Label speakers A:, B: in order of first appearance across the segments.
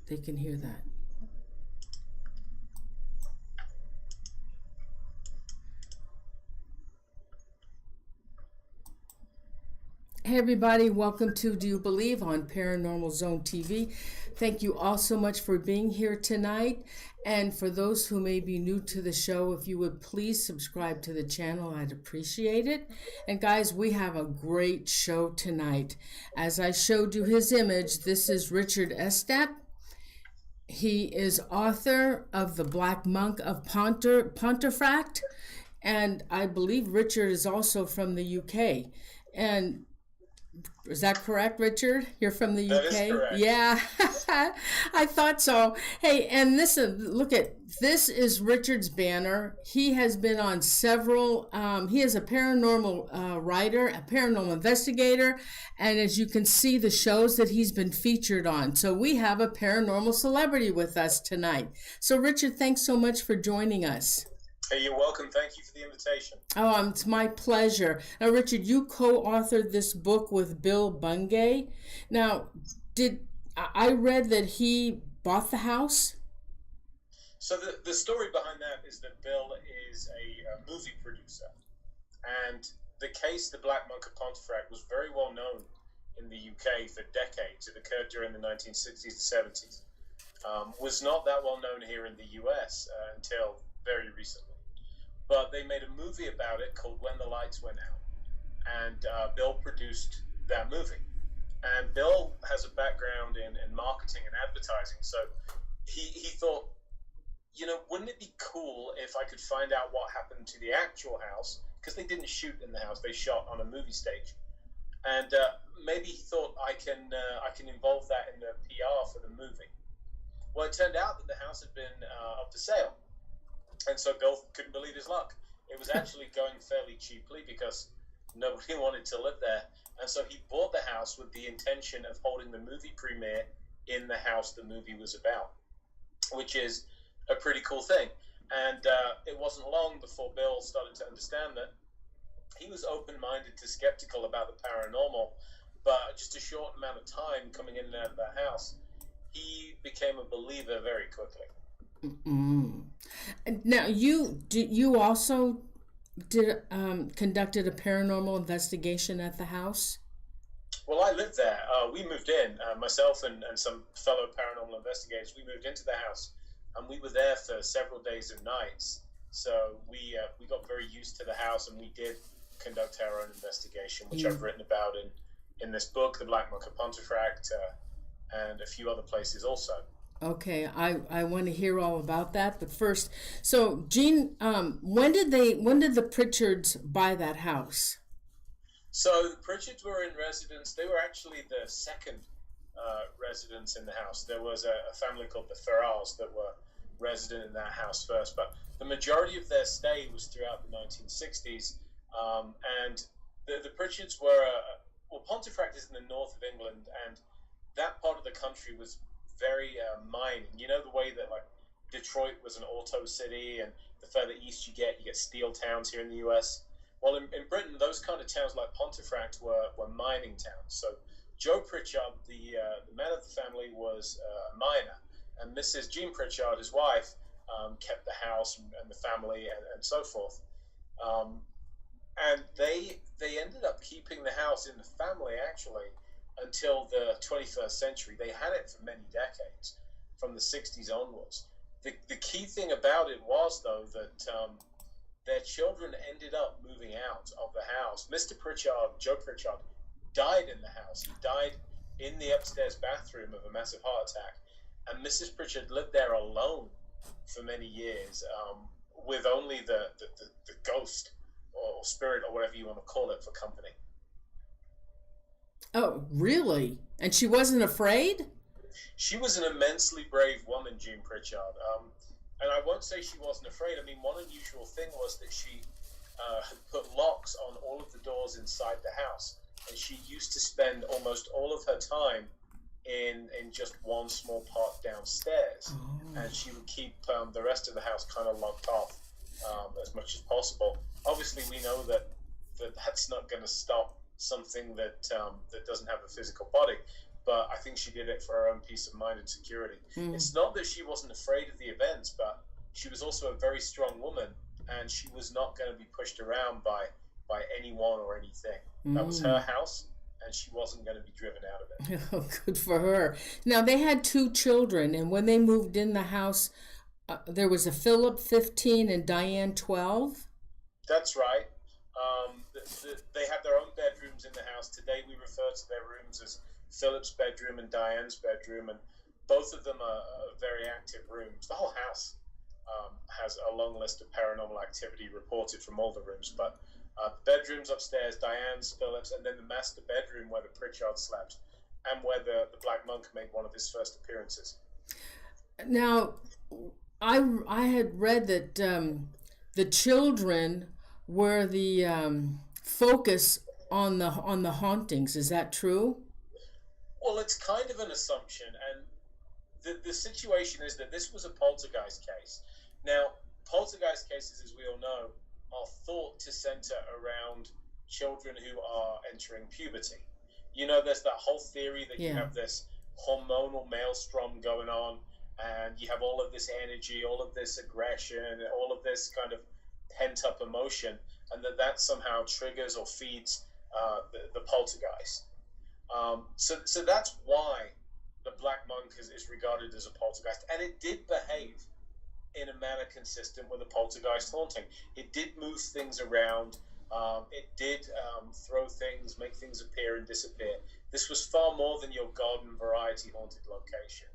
A: they can hear that. Hey everybody, welcome to Do You Believe on Paranormal Zone TV. Thank you all so much for being here tonight. And for those who may be new to the show, if you would please subscribe to the channel, I'd appreciate it. And guys, we have a great show tonight. As I showed you his image, this is Pritchard Estate. He is author of The Black Monk of Pontefract. And I believe Richard is also from the UK. And is that correct, Richard? You're from the UK?
B: That is correct.
A: Yeah, I thought so. Hey, and this is Richard's banner. He has been on several, he is a paranormal writer, a paranormal investigator, and as you can see, the shows that he's been featured on. So we have a paranormal celebrity with us tonight. So Richard, thanks so much for joining us.
B: Hey, you're welcome. Thank you for the invitation.
A: Oh, it's my pleasure. Now, Richard, you co-authored this book with Bill Bungay. Now, I read that he bought the house?
B: So the story behind that is that Bill is a movie producer. And the case, The Black Monk of Pontefract, was very well known in the UK for decades. It occurred during the 1960s and 70s. Was not that well known here in the US until very recently. But they made a movie about it called When the Lights Went Out, and Bill produced that movie. And Bill has a background in marketing and advertising, so he thought, wouldn't it be cool if I could find out what happened to the actual house, because they didn't shoot in the house, they shot on a movie stage. And maybe he thought I can involve that in the PR for the movie. Well, it turned out that the house had been up for sale. And so Bill couldn't believe his luck. It was actually going fairly cheaply because nobody wanted to live there. And so he bought the house with the intention of holding the movie premiere in the house the movie was about, which is a pretty cool thing. And it wasn't long before Bill started to understand that he was open-minded to skeptical about the paranormal, but just a short amount of time coming in and out of that house, he became a believer very quickly.
A: Mm-hmm. Now, you also conducted a paranormal investigation at the house?
B: Well, I lived there. We moved in, myself and some fellow paranormal investigators. We moved into the house, and we were there for several days and nights. So we got very used to the house, and we did conduct our own investigation, which I've written about in this book, The Black Monk of Pontefract, and a few other places also.
A: Okay, I want to hear all about that, but first, so Gene, when did the Pritchards buy that house?
B: So the Pritchards were in residence. They were actually the second residents in the house. There was a family called the Pritchards that were resident in that house first, but the majority of their stay was throughout the 1960s. And the Pritchards were Pontefract is in the north of England, and that part of the country was very mining. You know, the way that like Detroit was an auto city, and the further east you get steel towns here in the US. Well, in Britain, those kind of towns like Pontefract were mining towns. So Joe Pritchard, the man of the family, was a miner, and Mrs. Jean Pritchard, his wife, kept the house and the family and so forth. And they ended up keeping the house in the family actually until the 21st century. They had it for many decades, from the 60s onwards. The key thing about it was, though, that their children ended up moving out of the house. Mr. Pritchard, Joe Pritchard, died in the house. He died in the upstairs bathroom of a massive heart attack. And Mrs. Pritchard lived there alone for many years, with only the ghost or spirit or whatever you want to call it for company.
A: Oh, really? And she wasn't afraid?
B: She was an immensely brave woman, Jean Pritchard. And I won't say she wasn't afraid. I mean, one unusual thing was that she had put locks on all of the doors inside the house. And she used to spend almost all of her time in just one small part downstairs. Oh. And she would keep the rest of the house kind of locked off as much as possible. Obviously, we know that's not going to stop something that doesn't have a physical body. but I think she did it for her own peace of mind and security. It's not that she wasn't afraid of the events, but she was also a very strong woman, and she was not going to be pushed around by anyone or anything. That was her house, and she wasn't going to be driven out of it.
A: Oh, good for her. Now, they had 2 children, and when they moved in the house, there was a Philip, 15, and Diane, 12?
B: That's right. They had their own bedrooms in the house. Today we refer to their rooms as Philip's bedroom and Diane's bedroom, and both of them are very active rooms. The whole house has a long list of paranormal activity reported from all the rooms, but the bedrooms upstairs, Diane's, Philip's, and then the master bedroom where the Pritchards slept, and where the Black Monk made one of his first appearances.
A: Now, I had read that the children were the focus on the hauntings. Is that true?
B: Well, it's kind of an assumption, and the situation is that this was a poltergeist case. Now, poltergeist cases, as we all know, are thought to center around children who are entering puberty. You know, there's that whole theory that you have this hormonal maelstrom going on, and you have all of this energy, all of this aggression, all of this kind of pent-up emotion, and that somehow triggers or feeds the poltergeist. So that's why the Black Monk is regarded as a poltergeist, and it did behave in a manner consistent with a poltergeist haunting. It did move things around. It did throw things, make things appear and disappear. This was far more than your garden variety haunted location.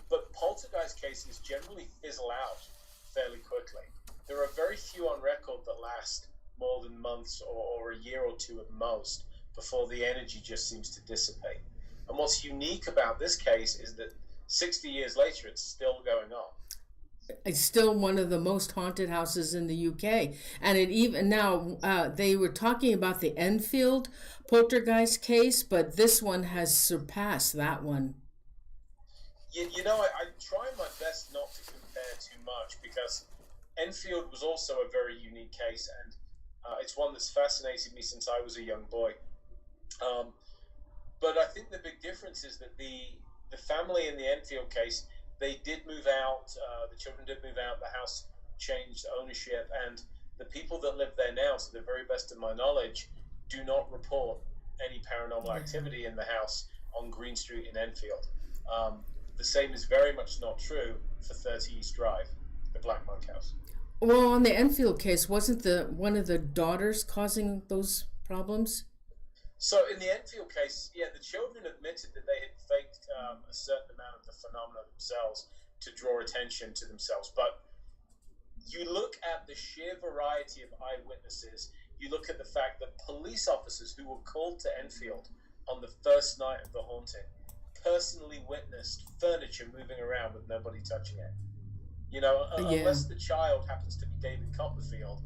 B: But poltergeist cases generally fizzle out fairly quickly. There are very few on record that last more than months or a year or two at most before the energy just seems to dissipate. And what's unique about this case is that 60 years later, it's still going on.
A: It's still one of the most haunted houses in the UK. And it even now, they were talking about the Enfield poltergeist case, but this one has surpassed that one.
B: You know, I try my best not to compare too much, because Enfield was also a very unique case, and it's one that's fascinated me since I was a young boy. But I think the big difference is that the family in the Enfield case, they did move out, the children did move out, the house changed ownership, and the people that live there now, to the very best of my knowledge, do not report any paranormal activity in the house on Green Street in Enfield. The same is very much not true for 30 East Drive, the Black Monk house.
A: Well, on the Enfield case, wasn't one of the daughters causing those problems?
B: So in the Enfield case, the children admitted that they had faked a certain amount of the phenomena themselves to draw attention to themselves. But you look at the sheer variety of eyewitnesses, you look at the fact that police officers who were called to Enfield on the first night of the haunting personally witnessed furniture moving around with nobody touching it. You know, unless the child happens to be David Copperfield,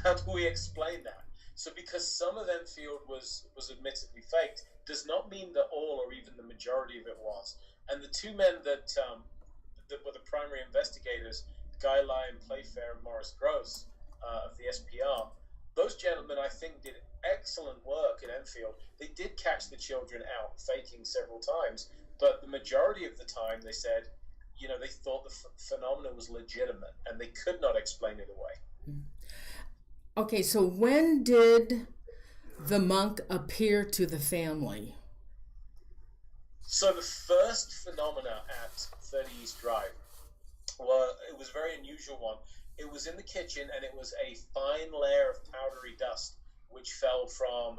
B: how do we explain that? So because some of Enfield was admittedly faked, does not mean that all or even the majority of it was. And the 2 men that were the primary investigators, Guy Lyon Playfair and Morris Gross of the SPR, those gentlemen, I think, did excellent work at Enfield. They did catch the children out faking several times, but the majority of the time they said, you know, they thought the phenomenon was legitimate and they could not explain it away.
A: Okay, so when did the monk appear to the family?
B: So the first phenomena at 30 East Drive, well, it was a very unusual one. It was in the kitchen, and it was a fine layer of powdery dust which fell from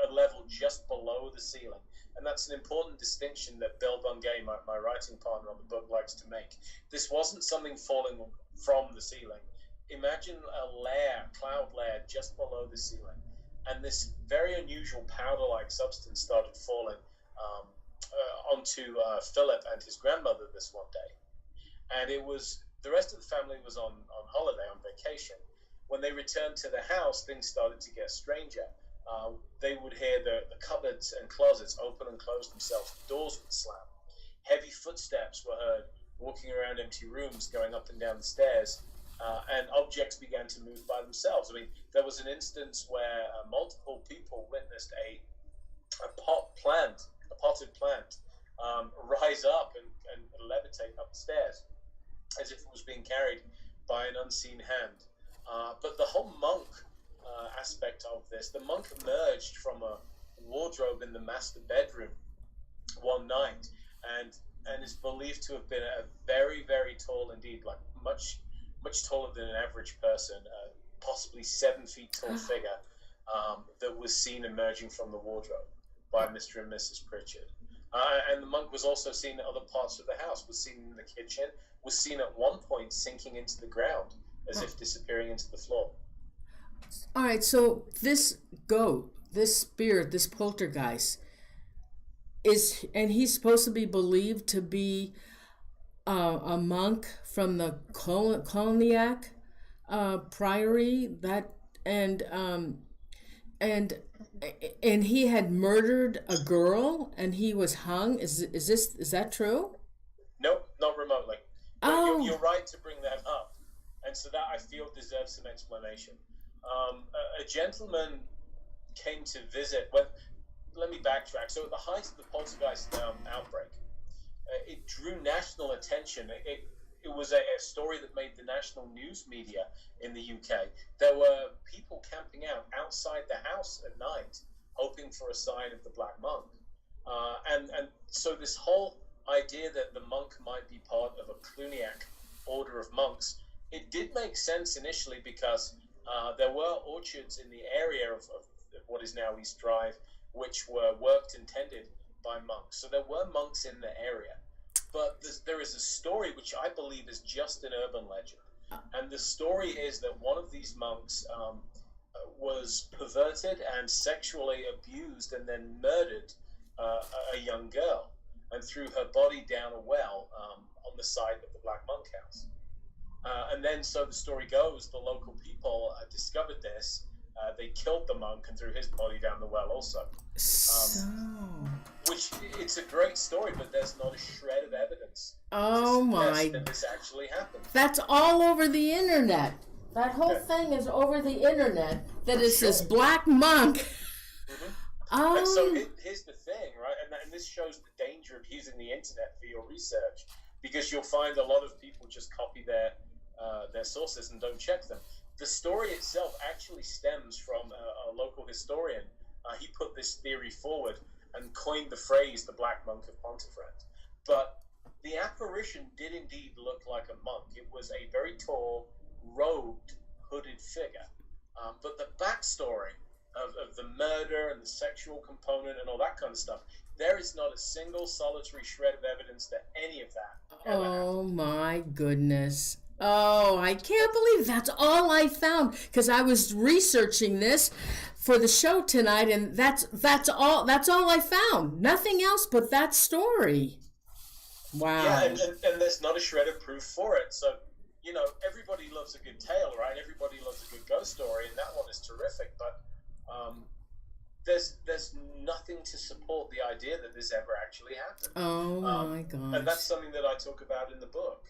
B: a level just below the ceiling. And that's an important distinction that Bill Bungay, my writing partner on the book, likes to make. This wasn't something falling from the ceiling. Imagine a cloud layer just below the ceiling. And this very unusual powder-like substance started falling onto Philip and his grandmother this one day. And the rest of the family was on holiday, on vacation. When they returned to the house, things started to get stranger. They would hear the cupboards and closets open and close themselves. Doors would slam. Heavy footsteps were heard walking around empty rooms, going up and down the stairs, and objects began to move by themselves. I mean, there was an instance where multiple people witnessed a potted plant, rise up and levitate up the stairs as if it was being carried by an unseen hand. But the whole monk aspect of this, the monk emerged from a wardrobe in the master bedroom one night, and is believed to have been a very, very tall indeed, like much taller than an average person, possibly 7 feet tall figure that was seen emerging from the wardrobe by Mr. and Mrs. Pritchard. And the monk was also seen at other parts of the house, was seen in the kitchen, was seen at one point sinking into the ground as if disappearing into the floor.
A: All right, so this goat, this spirit, this poltergeist, he's supposed to be believed to be a monk from the Cognac priory, and he had murdered a girl and he was hung. Is that true?
B: Nope, not remotely.
A: Oh,
B: you're right to bring that up, and so that I feel deserves some explanation. A gentleman came to visit. Well, let me backtrack. So at the height of the Poltergeist outbreak, it drew national attention. It was a story that made the national news media in the UK. There were people camping out outside the house at night, hoping for a sign of the Black Monk. And so this whole idea that the monk might be part of a Cluniac order of monks, it did make sense initially because there were orchards in the area of what is now East Drive, which were worked and tended by monks. So there were monks in the area. But there is a story which I believe is just an urban legend. And the story is that one of these monks was perverted and sexually abused and then murdered a young girl and threw her body down a well on the side of the Black Monk house. And then, so the story goes, the local people discovered this. They killed the monk and threw his body down the well also. Which, it's a great story, but there's not a shred of evidence that this actually happened.
A: That's all over the internet. That whole thing is over the internet. That it's this black monk.
B: Mm-hmm. Oh. And so here's the thing, right? And this shows the danger of using the internet for your research, because you'll find a lot of people just copy their sources and don't check them. The story itself actually stems from a local historian. He put this theory forward and coined the phrase the Black Monk of Pontefract. But the apparition did indeed look like a monk. It was a very tall, robed, hooded figure. But the backstory of the murder and the sexual component and all that kind of stuff, there is not a single solitary shred of evidence that any of that ever happened.
A: My goodness. Oh, I can't believe that's all I found, because I was researching this for the show tonight, and that's all I found. Nothing else but that story. Wow.
B: Yeah, and there's not a shred of proof for it. So, everybody loves a good tale, right? Everybody loves a good ghost story, and that one is terrific. But there's nothing to support the idea that this ever actually happened.
A: Oh my gosh.
B: And that's something that I talk about in the book.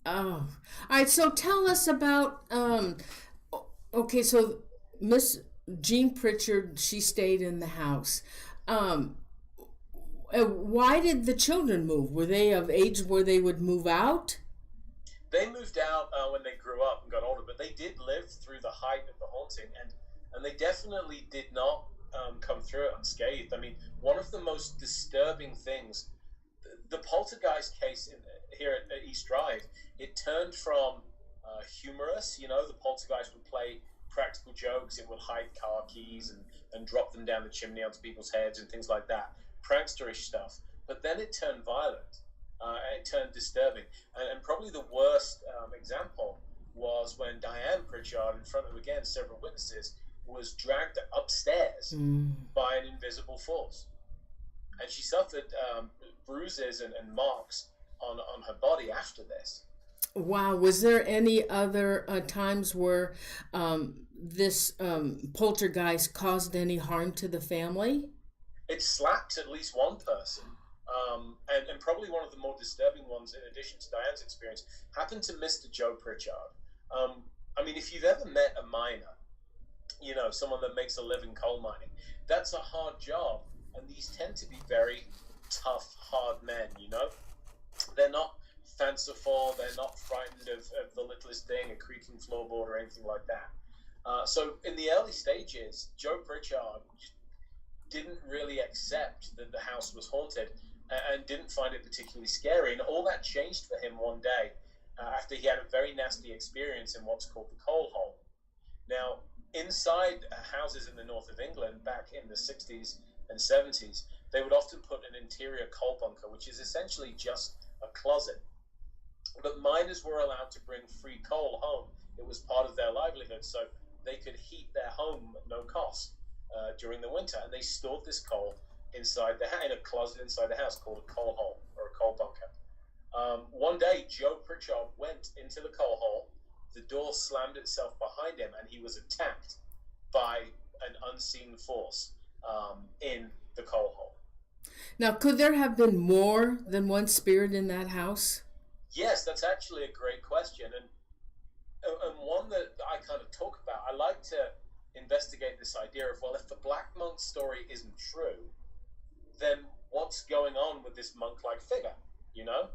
A: Oh, all right. So tell us about. Okay, so Miss Jean Pritchard, she stayed in the house. Why did the children move? Were they of age where they would move out?
B: They moved out when they grew up and got older, but they did live through the height of the haunting, and they definitely did not come through it unscathed. I mean, one of the most disturbing things, the poltergeist case here at East Drive, it turned from humorous. The poltergeist would play practical jokes. It would hide car keys and drop them down the chimney onto people's heads and things like that. Prankster-ish stuff. But then it turned violent. It turned disturbing. And probably the worst example was when Diane Pritchard, in front of, again, several witnesses, was dragged upstairs by an invisible force. And she suffered bruises and marks on her body after this.
A: Wow. Was there any other times where this poltergeist caused any harm to the family?
B: It slapped at least one person. And probably one of the more disturbing ones, in addition to Diane's experience, happened to Mr. Joe Pritchard. I mean, if you've ever met a miner, someone that makes a living coal mining, that's a hard job. and these tend to be very tough, hard men, you know? They're not fanciful, they're not frightened of the littlest thing, a creaking floorboard or anything like that. So in the early stages, Joe Pritchard didn't really accept that the house was haunted and didn't find it particularly scary. And all that changed for him one day after he had a very nasty experience in what's called the coal hole. Now, inside houses in the north of England back in the 60s and 70s, they would often put an interior coal bunker, which is essentially just a closet. But miners were allowed to bring free coal home. It was part of their livelihood, so they could heat their home at no cost during the winter. And they stored this coal inside in a closet inside the house called a coal hole or a coal bunker. One day, Joe Pritchard went into the coal hole. The door slammed itself behind him, and he was attacked by an unseen force in the coal hole.
A: Now, could there have been more than one spirit in that house?
B: Yes, that's actually a great question, and one that I kind of talk about. I like to investigate this idea of, well, if the Black Monk story isn't true, then what's going on with this monk-like figure, you know?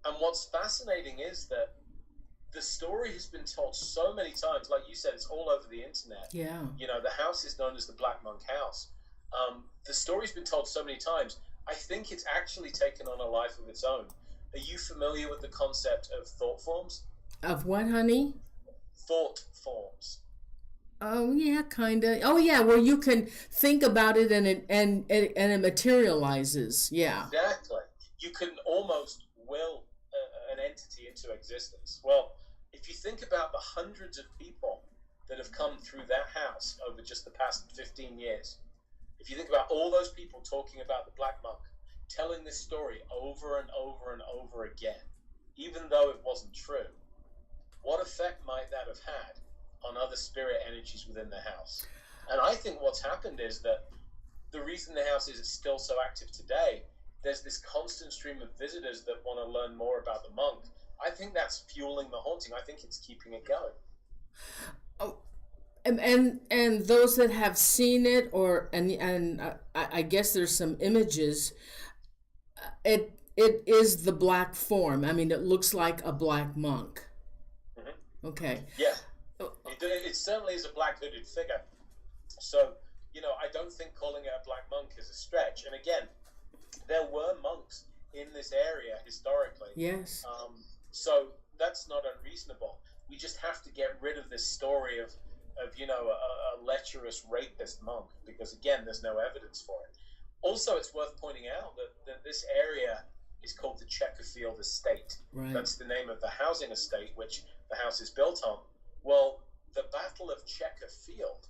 B: And what's fascinating is that the story has been told so many times. Like you said, it's all over the internet.
A: Yeah.
B: You know, the house is known as the Black Monk House. The story's been told so many times. I think it's actually taken on a life of its own. Are you familiar with the concept of thought forms?
A: Of what, honey?
B: Thought forms.
A: Oh yeah, kind of. Oh yeah, where you can think about it and it materializes. Yeah.
B: Exactly. You can almost will an entity into existence. Well, if you think about the hundreds of people that have come through that house over just the past 15 years, if you think about all those people talking about the Black Monk, telling this story over and over and over again, even though it wasn't true, what effect might that have had on other spirit energies within the house? And I think what's happened is that the reason the house is still so active today, there's this constant stream of visitors that want to learn more about the monk. I think that's fueling the haunting. I think it's keeping it going.
A: Oh, and those that have seen it, I guess there's some images. It is the black form. I mean, it looks like a black monk. Mm-hmm. Okay.
B: Yeah. It certainly is a black hooded figure. So, you know, I don't think calling it a black monk is a stretch. And again, there were monks in this area historically.
A: Yes.
B: So that's not unreasonable. We just have to get rid of this story of you know, a lecherous rapist monk, because again, there's no evidence for it. Also, it's worth pointing out that this area is called the Chequerfield Estate.
A: Right. That's
B: the name of the housing estate which the house is built on. Well, the Battle of Chequerfield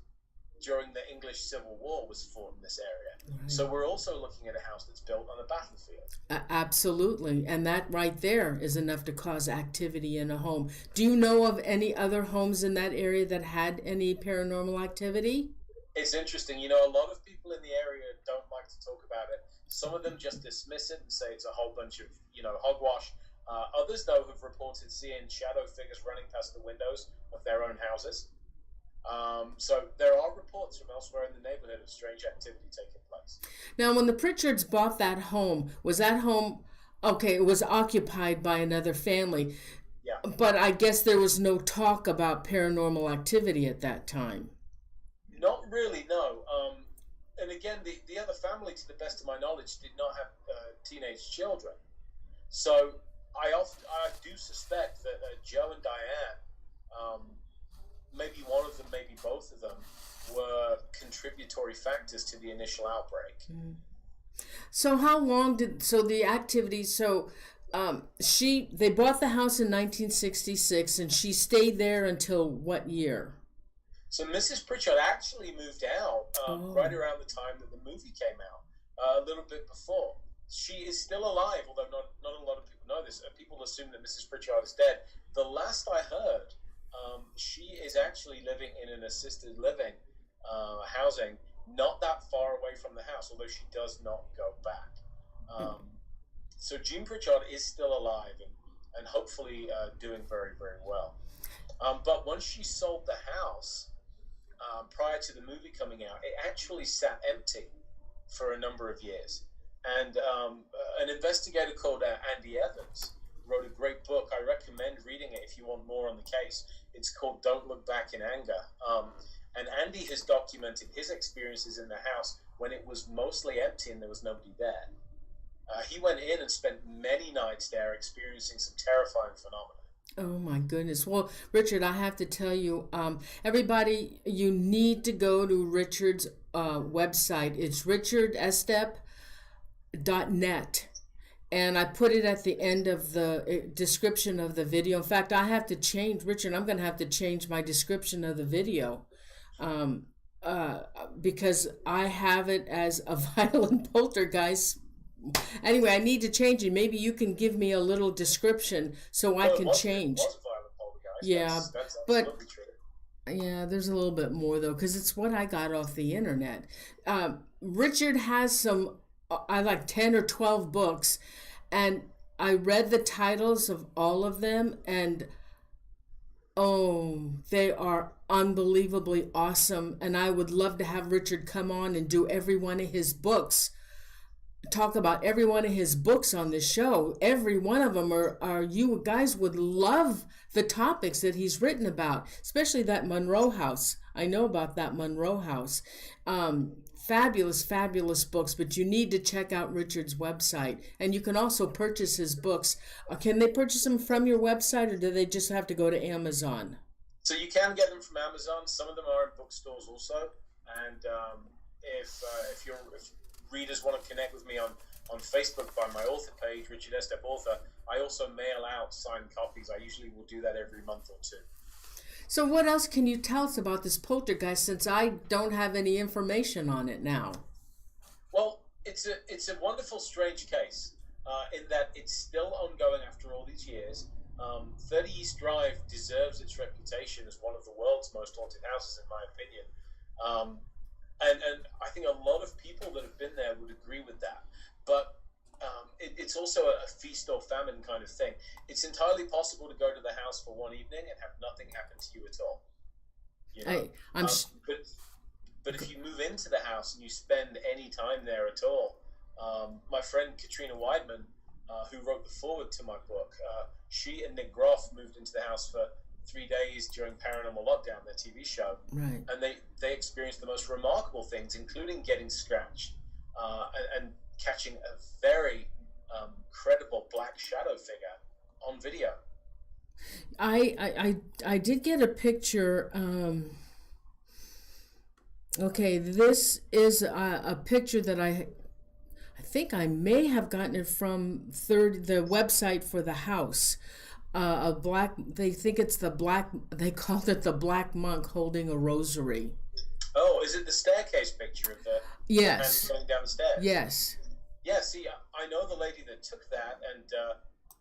B: during the English Civil War was fought in this area. Right. So we're also looking at a house that's built on a battlefield.
A: Absolutely. And that right there is enough to cause activity in a home. Do you know of any other homes in that area that had any paranormal activity?
B: It's interesting. You know, a lot of people in the area don't like to talk about it. Some of them just dismiss it and say it's a whole bunch of, you know, hogwash. Others, though, have reported seeing shadow figures running past the windows of their own houses. So there are reports from elsewhere in the neighborhood of strange activity taking place.
A: Now, when the Pritchards bought that home, okay, it was occupied by another family.
B: Yeah.
A: But I guess there was no talk about paranormal activity at that time.
B: Not really, no. And again, the other family, to the best of my knowledge, did not have teenage children. So I do suspect that Joe and Diane, maybe one of them, maybe both of them, were contributory factors to the initial outbreak.
A: Mm. So how long the activity, they bought the house in 1966 and she stayed there until what year?
B: So Mrs. Pritchard actually moved out right around the time that the movie came out, a little bit before. She is still alive, although not a lot of people know this. People assume that Mrs. Pritchard is dead. The last I heard, she is actually living in an assisted living housing not that far away from the house, although she does not go back. So Jean Pritchard is still alive and hopefully doing very, very well. But once she sold the house, prior to the movie coming out, it actually sat empty for a number of years. And an investigator called Andy Evans wrote a great book. I recommend reading it if you want more on the case. It's called Don't Look Back in Anger. And Andy has documented his experiences in the house when it was mostly empty and there was nobody there. He went in and spent many nights there experiencing some terrifying phenomena.
A: Oh my goodness. Well, Richard, I have to tell you, everybody, you need to go to Richard's website. It's richardestep.net. And I put it at the end of the description of the video. In fact, I have to change, Richard, I'm going to have to change my description of the video because I have it as a violent poltergeist. Anyway, I need to change it. Maybe you can give me a little description so I can change.
B: It was a violent poltergeist.
A: Yeah,
B: that's
A: but
B: true.
A: Yeah, there's a little bit more though, because it's what I got off the internet. Richard has some, I like 10 or 12 books, and I read the titles of all of them, and oh, they are unbelievably awesome. And I would love to have Richard come on and do every one of his books. Talk about every one of his books on the show. Every one of them are you guys would love the topics that he's written about, especially that Monroe House. I know about that Monroe House. Fabulous books, but you need to check out Richard's website. And you can also purchase his books. Can they purchase them from your website, or do they just have to go to Amazon?
B: So you can get them from Amazon. Some of them are in bookstores also. And if readers want to connect with me on Facebook by my author page, Richard Estep Author, I also mail out signed copies. I usually will do that every month or two.
A: So what else can you tell us about this poltergeist, since I don't have any information on it now?
B: Well, it's a wonderful, strange case in that it's still ongoing after all these years. 30 East Drive deserves its reputation as one of the world's most haunted houses, in my opinion. And I think a lot of people that have been there would agree with that. But it's also a feast or famine kind of thing. It's entirely possible to go to the house for one evening and have nothing happen to you at all. You know? But if you move into the house and you spend any time there at all, my friend Katrina Weidman, who wrote the foreword to my book, she and Nick Groff moved into the house for 3 days during Paranormal Lockdown, their TV show.
A: Right.
B: And they experienced the most remarkable things, including getting scratched and catching a very credible black shadow figure on video.
A: I did get a picture. Okay, this is a picture that I think I may have gotten it from the website for the house. A black, they think it's the black, they called it the black monk holding a rosary.
B: Oh, is it the staircase picture of the
A: yes.
B: man going down the stairs?
A: Yes.
B: Yeah, see, I know the lady that took that, and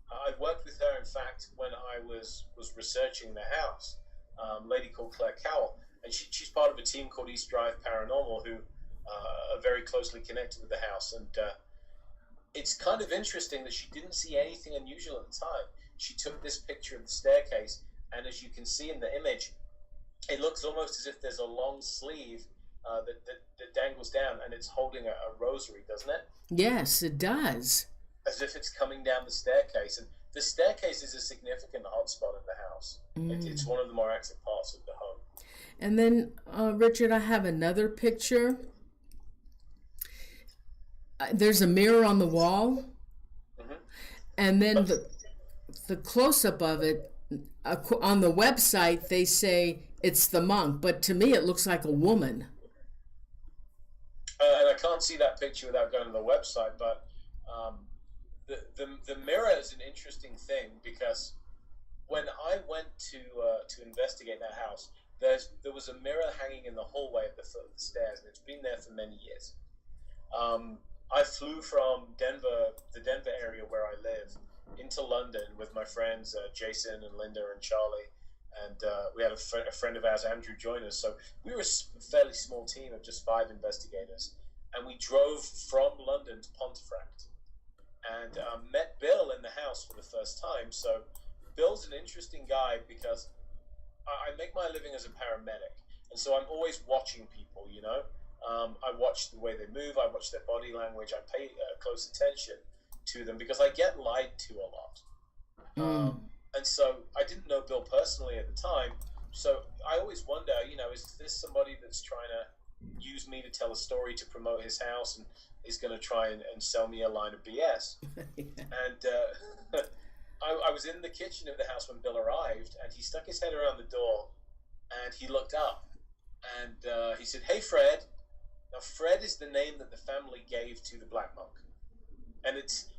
B: I worked with her, in fact, when I was researching the house, a lady called Claire Cowell, and she's part of a team called East Drive Paranormal, who are very closely connected with the house, and it's kind of interesting that she didn't see anything unusual at the time. She took this picture of the staircase, and as you can see in the image, it looks almost as if there's a long sleeve that dangles down, and it's holding a rosary, doesn't it?
A: Yes, it does.
B: As if it's coming down the staircase. And the staircase is a significant hotspot in the house. It's one of the more active parts of the home.
A: And then, Richard, I have another picture. There's a mirror on the wall. Mm-hmm. And then the close-up of it, on the website, they say it's the monk. But to me, it looks like a woman.
B: And I can't see that picture without going to the website, but the mirror is an interesting thing, because when I went to investigate that house, there was a mirror hanging in the hallway at the foot of the stairs, and it's been there for many years. I flew from the Denver area where I live, into London with my friends Jason and Linda and Charlie, and we had a friend of ours, Andrew, join us. So we were a fairly small team of just 5 investigators, and we drove from London to Pontefract and met Bill in the house for the first time. So Bill's an interesting guy, because I make my living as a paramedic, and so I'm always watching people, you know. I watch the way they move. I watch their body language. I pay close attention to them because I get lied to a lot. And so I didn't know Bill personally at the time. So I always wonder, is this somebody that's trying to use me to tell a story to promote his house and is going to try and sell me a line of BS? And I was in the kitchen of the house when Bill arrived, and he stuck his head around the door and he looked up and he said, "Hey, Fred." Now, Fred is the name that the family gave to the black monk. And it's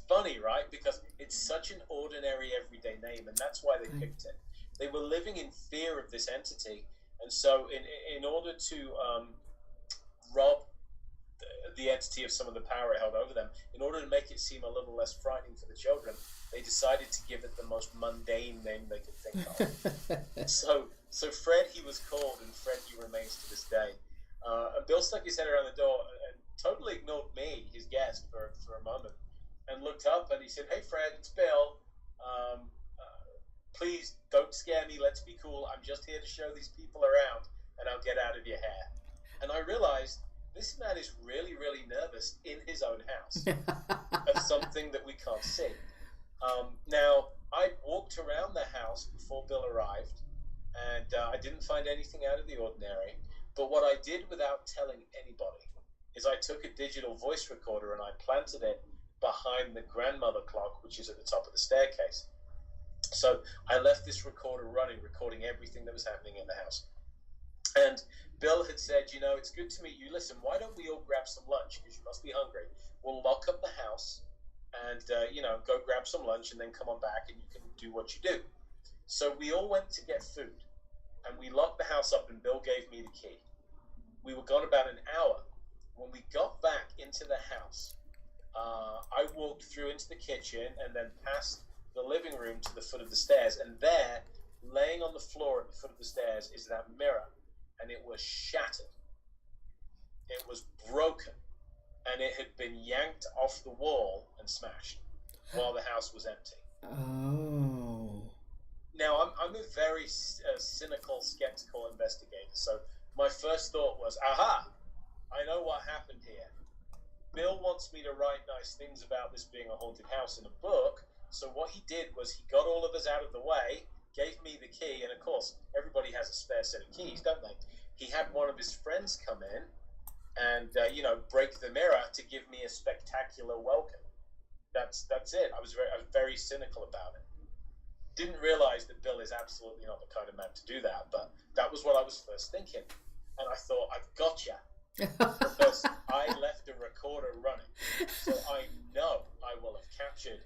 B: funny, right? Because it's such an ordinary, everyday name, and that's why they picked it. They were living in fear of this entity, and so in order to rob the entity of some of the power it held over them, in order to make it seem a little less frightening for the children, they decided to give it the most mundane name they could think of. So Fred, he was called, and Fred, he remains to this day. And Bill stuck his head around the door and totally ignored me, his guest, for a moment, and looked up and he said, "Hey, Fred, it's Bill. Please don't scare me. Let's be cool. I'm just here to show these people around, and I'll get out of your hair." And I realized this man is really, really nervous in his own house of something that we can't see. Now, I walked around the house before Bill arrived, and I didn't find anything out of the ordinary. But what I did without telling anybody is I took a digital voice recorder and I planted it behind the grandmother clock, which is at the top of the staircase. So I left this recorder running, recording everything that was happening in the house. And Bill had said, "It's good to meet you. Listen, why don't we all grab some lunch, because you must be hungry. We'll lock up the house and, go grab some lunch and then come on back and you can do what you do." So we all went to get food. And we locked the house up, and Bill gave me the key. We were gone about an hour. When we got back into the house, I walked through into the kitchen and then past the living room to the foot of the stairs. And there, laying on the floor at the foot of the stairs, is that mirror. And it was shattered. It was broken. And it had been yanked off the wall and smashed while the house was empty.
A: Oh.
B: Now, I'm a very cynical, skeptical investigator, so my first thought was, aha, I know what happened here. Bill wants me to write nice things about this being a haunted house in a book, so what he did was he got all of us out of the way, gave me the key, and of course, everybody has a spare set of keys, don't they? He had one of his friends come in and, break the mirror to give me a spectacular welcome. That's it. I was very cynical about it. Didn't realize that Bill is absolutely not the kind of man to do that, but that was what I was first thinking. And I thought, I've got you. Because I left the recorder running. So I know I will have captured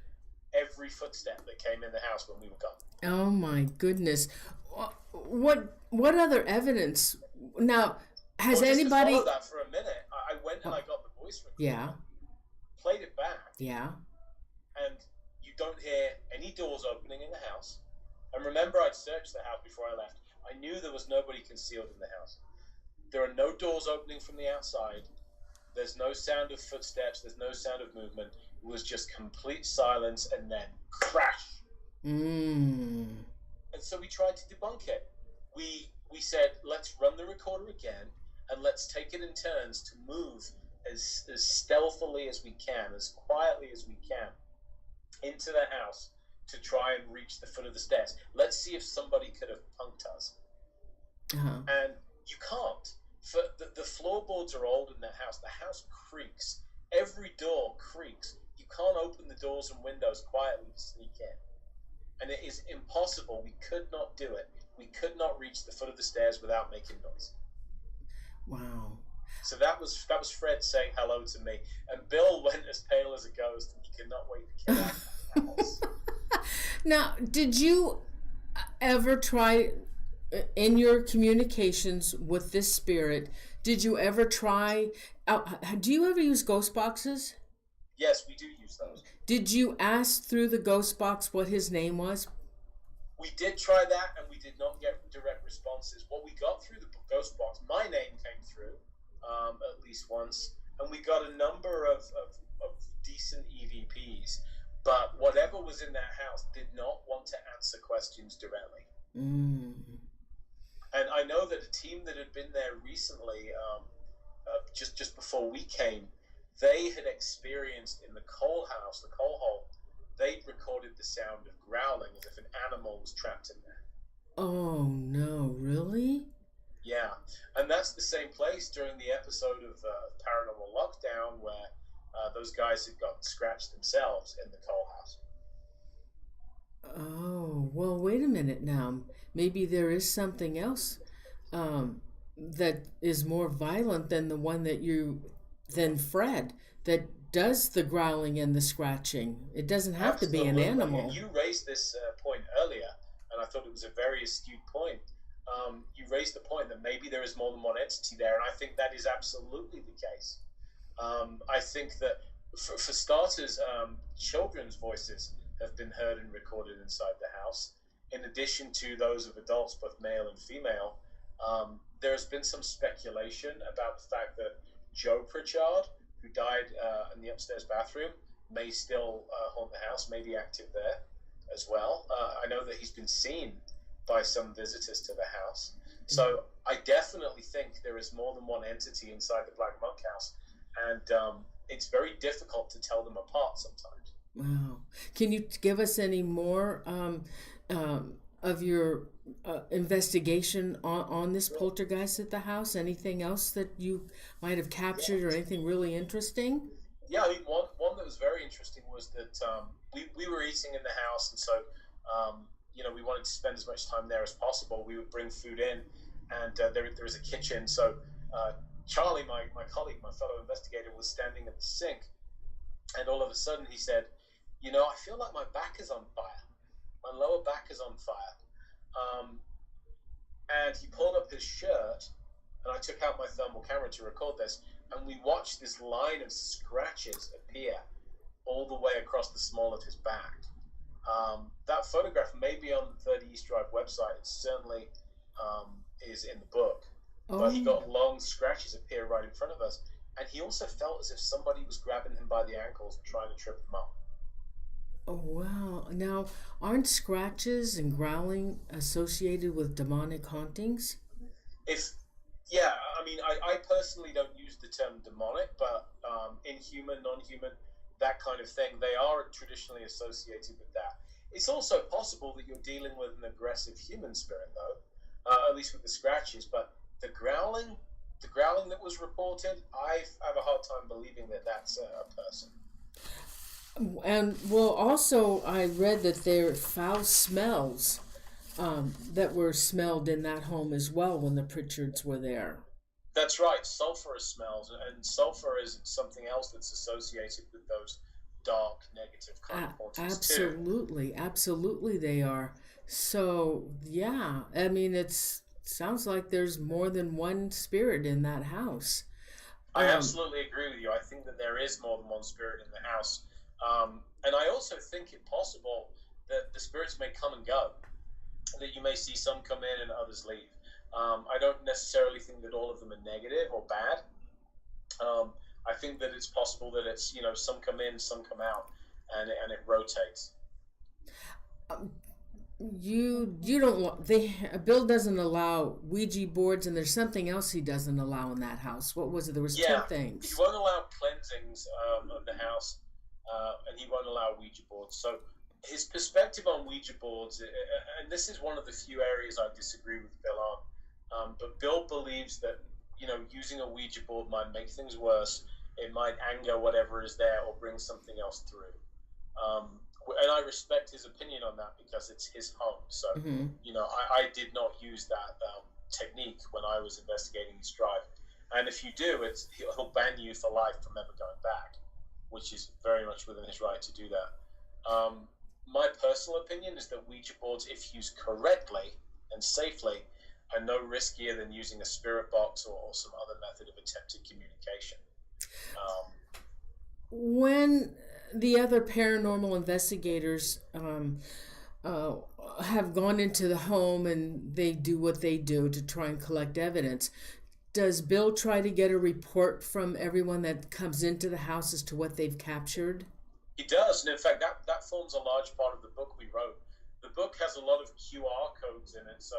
B: every footstep that came in the house when we were gone.
A: Oh my goodness. What other evidence? Now, has anybody...
B: Just to follow that for a minute, I went and I got the voice recorder.
A: Yeah.
B: Played it back.
A: Yeah.
B: And you don't hear any doors opening in the house. And remember, I'd searched the house before I left. I knew there was nobody concealed in the house. There are no doors opening from the outside. There's no sound of footsteps. There's no sound of movement. It was just complete silence and then crash. And so we tried to debunk it. We said, let's run the recorder again and let's take it in turns to move as stealthily as we can, as quietly as we can, into the house to try and reach the foot of the stairs. Let's see if somebody could have punked us. And you can't. For the floorboards are old in that house. The house creaks. Every door creaks. You can't open the doors and windows quietly to sneak in. And it is impossible. We could not do it. We could not reach the foot of the stairs without making noise.
A: Wow.
B: So that was Fred saying hello to me. And Bill went as pale as a ghost, and he could not wait to get out of the house.
A: Now, did you ever try, in your communications with this spirit, did you ever try, do you ever use ghost boxes?
B: Yes, we do use those.
A: Did you ask through the ghost box what his name was?
B: We did try that, and we did not get direct responses. What we got through the ghost box, my name came through at least once, and we got a number of decent EVPs. But whatever was in that house did not want to answer questions directly. And I know that a team that had been there recently, just before we came, they had experienced in the coal house, the coal hole, they'd recorded the sound of growling as if an animal was trapped in there.
A: Oh no, really?
B: Yeah, and that's the same place during the episode of Paranormal Lockdown where those guys had got scratched themselves in the coal house.
A: Oh, well, wait a minute now. Maybe there is something else that is more violent than the one than Fred, that does the growling and the scratching. It doesn't have to be an
B: Absolutely.
A: animal.
B: And you raised this point earlier, and I thought it was a very astute point. You raised the point that maybe there is more than one entity there, and I think that is absolutely the case. I think that, for starters, children's voices have been heard and recorded inside the house, in addition to those of adults, both male and female. There has been some speculation about the fact that Joe Pritchard, who died in the upstairs bathroom, may still haunt the house, may be active there as well. I know that he's been seen by some visitors to the house. So I definitely think there is more than one entity inside the Black Monk house, and it's very difficult to tell them apart sometimes.
A: Wow. Can you give us any more of your investigation on this poltergeist at the house? Anything else that you might have captured or anything really interesting?
B: Yeah, I mean, one that was very interesting was that we were eating in the house, and so we wanted to spend as much time there as possible. We would bring food in, and there is a kitchen. So Charlie, my colleague, my fellow investigator, was standing at the sink, and all of a sudden he said, I feel like my back is on fire. My lower back is on fire. And he pulled up his shirt, and I took out my thermal camera to record this, and we watched this line of scratches appear all the way across the small of his back. That photograph may be on the 30 East Drive website. It certainly is in the book.
A: Oh.
B: But he got long scratches appear right in front of us, and he also felt as if somebody was grabbing him by the ankles and trying to trip him up.
A: Oh, wow. Now, aren't scratches and growling associated with demonic hauntings?
B: I personally don't use the term demonic, but inhuman, non-human, that kind of thing, they are traditionally associated with that. It's also possible that you're dealing with an aggressive human spirit, though, at least with the scratches. But the growling that was reported, I have a hard time believing that that's a person.
A: And well, also I read that there are foul smells that were smelled in that home as well when the Pritchards were there.
B: That's right, sulfurous smells, and sulfur is something else that's associated with those dark, negative kind of hauntings
A: absolutely, too. Absolutely, they are. So yeah, I mean, sounds like there's more than one spirit in that house.
B: I absolutely agree with you. I think that there is more than one spirit in the house. And I also think it possible that the spirits may come and go, that you may see some come in and others leave. I don't necessarily think that all of them are negative or bad. I think that it's possible that it's, some come in, some come out, and it rotates.
A: You don't want, Bill doesn't allow Ouija boards, and there's something else he doesn't allow in that house. What was it? There was 10 things.
B: He won't allow cleansings of the house. And he won't allow Ouija boards. So his perspective on Ouija boards, and this is one of the few areas I disagree with Bill on, but Bill believes that, using a Ouija board might make things worse. It might anger whatever is there or bring something else through. And I respect his opinion on that because it's his home. So, I did not use that technique when I was investigating his drive. And if you do, he'll ban you for life from ever going back, which is very much within his right to do that. My personal opinion is that Ouija boards, if used correctly and safely, are no riskier than using a spirit box or some other method of attempted communication.
A: When the other paranormal investigators have gone into the home and they do what they do to try and collect evidence, does Bill try to get a report from everyone that comes into the house as to what they've captured?
B: He does, and in fact, that forms a large part of the book we wrote. The book has a lot of QR codes in it, so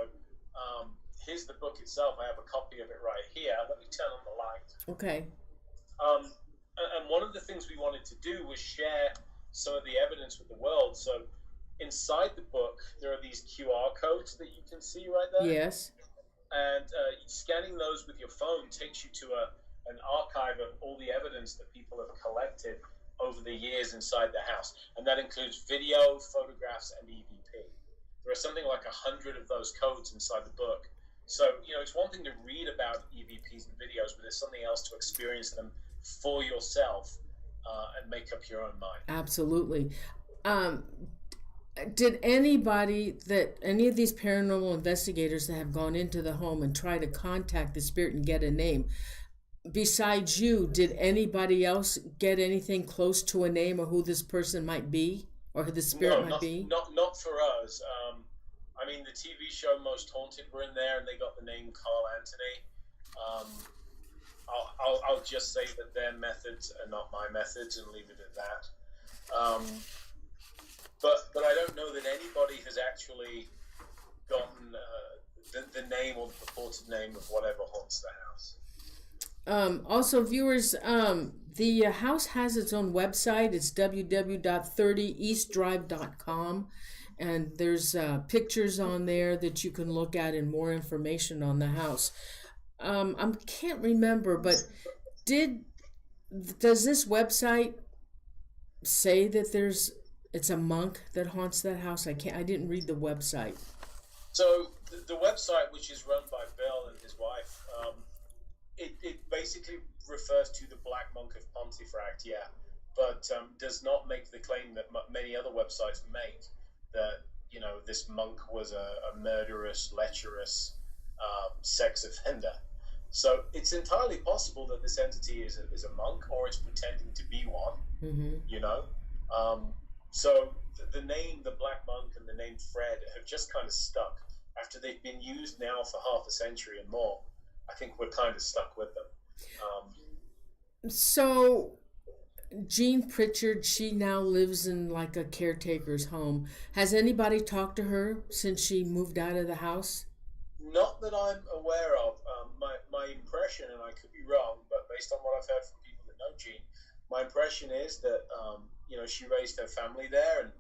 B: here's the book itself. I have a copy of it right here. Let me turn on the light.
A: Okay.
B: And one of the things we wanted to do was share some of the evidence with the world. So inside the book, there are these QR codes that you can see right there.
A: Yes.
B: And scanning those with your phone takes you to an archive of all the evidence that people have collected over the years inside the house. And that includes video, photographs, and EVP. There are something like 100 of those codes inside the book. So, it's one thing to read about EVPs and videos, but there's something else to experience them for yourself and make up your own mind.
A: Absolutely. Did any of these paranormal investigators that have gone into the home and try to contact the spirit and get a name, besides you, did anybody else get anything close to a name or who this person might be or who the spirit might be?
B: Not for us. The TV show Most Haunted were in there, and they got the name Carl Anthony. I'll just say that their methods are not my methods and leave it at that. But I don't know that anybody has actually gotten the name or the purported name of whatever haunts the house.
A: Also, viewers, the house has its own website. It's www.30eastdrive.com. And there's pictures on there that you can look at and more information on the house. I can't remember, but does this website say that it's a monk that haunts that house? I didn't read the website.
B: So the website, which is run by Bill and his wife, it basically refers to the Black Monk of Pontefract, but does not make the claim that many other websites make, that this monk was a murderous, lecherous sex offender. So it's entirely possible that this entity is a monk, or it's pretending to be one. Mm-hmm. So the name, the Black Monk, and the name Fred have just kind of stuck after they've been used now for half a century and more. I think we're kind of stuck with them.
A: So Jean Pritchard, she now lives in like a caretaker's home. Has anybody talked to her since she moved out of the house?
B: Not that I'm aware of. My impression, and I could be wrong, but based on what I've heard from people that know Jean, my impression is that she raised her family there and